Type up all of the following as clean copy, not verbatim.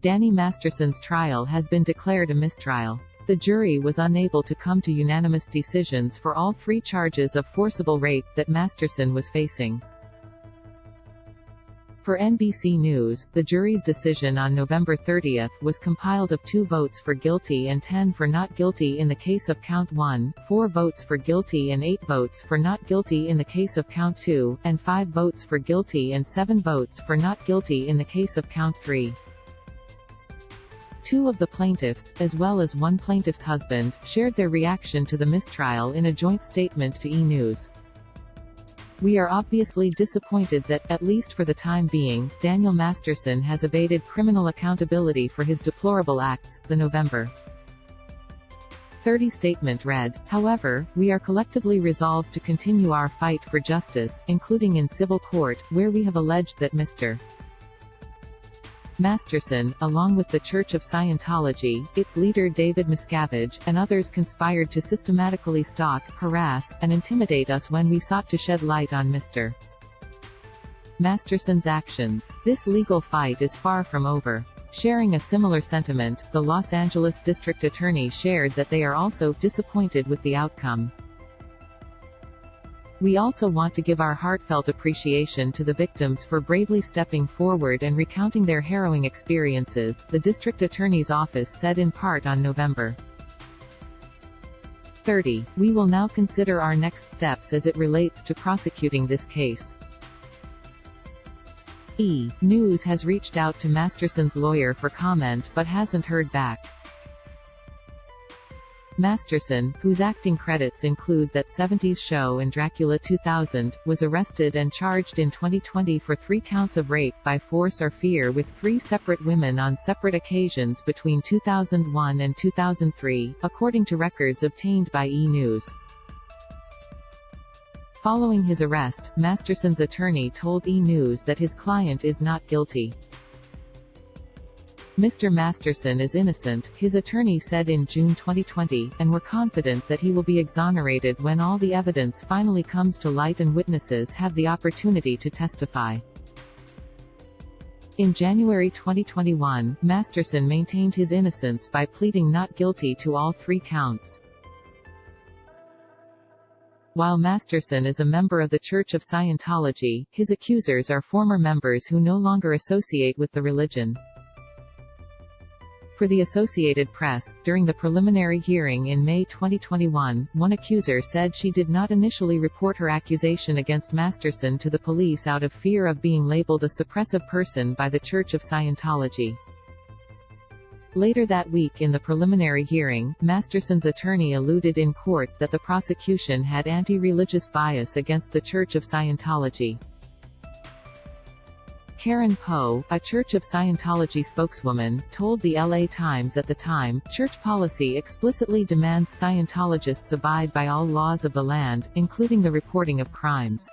Danny Masterson's trial has been declared a mistrial. The jury was unable to come to unanimous decisions for all 3 charges of forcible rape that Masterson was facing. For NBC News, the jury's decision on November 30 was compiled of 2 votes for guilty and 10 for not guilty in the case of Count 1, 4 votes for guilty and 8 votes for not guilty in the case of Count 2, and 5 votes for guilty and 7 votes for not guilty in the case of Count 3. 2 of the plaintiffs, as well as one plaintiff's husband, shared their reaction to the mistrial in a joint statement to E! News. "We are obviously disappointed that, at least for the time being, Daniel Masterson has evaded criminal accountability for his deplorable acts," the November 30 statement read. "However, we are collectively resolved to continue our fight for justice, including in civil court, where we have alleged that Mr. Masterson, along with the Church of Scientology, its leader David Miscavige, and others conspired to systematically stalk, harass, and intimidate us when we sought to shed light on Mr. Masterson's actions. This legal fight is far from over." Sharing a similar sentiment, the Los Angeles District Attorney shared that they are also disappointed with the outcome. "We also want to give our heartfelt appreciation to the victims for bravely stepping forward and recounting their harrowing experiences," the District Attorney's Office said in part on November 30. "We will now consider our next steps as it relates to prosecuting this case." E! News has reached out to Masterson's lawyer for comment but hasn't heard back. Masterson, whose acting credits include That 70s Show and Dracula 2000, was arrested and charged in 2020 for 3 counts of rape by force or fear with 3 separate women on separate occasions between 2001 and 2003, according to records obtained by E! News. Following his arrest, Masterson's attorney told E! News that his client is not guilty. "Mr. Masterson is innocent," his attorney said in June 2020, and "we're confident that he will be exonerated when all the evidence finally comes to light and witnesses have the opportunity to testify." In January 2021, Masterson maintained his innocence by pleading not guilty to all 3 counts. While Masterson is a member of the Church of Scientology, his accusers are former members who no longer associate with the religion. For the Associated Press, during the preliminary hearing in May 2021, one accuser said she did not initially report her accusation against Masterson to the police out of fear of being labeled a suppressive person by the Church of Scientology. Later that week in the preliminary hearing, Masterson's attorney alluded in court that the prosecution had anti-religious bias against the Church of Scientology. Karen Poe, a Church of Scientology spokeswoman, told the LA Times at the time, "Church policy explicitly demands Scientologists abide by all laws of the land, including the reporting of crimes."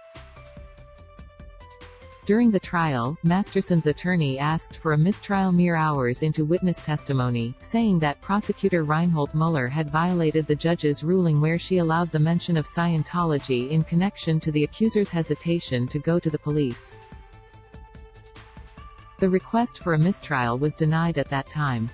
During the trial, Masterson's attorney asked for a mistrial mere hours into witness testimony, saying that prosecutor Reinhold Mueller had violated the judge's ruling where she allowed the mention of Scientology in connection to the accuser's hesitation to go to the police. The request for a mistrial was denied at that time.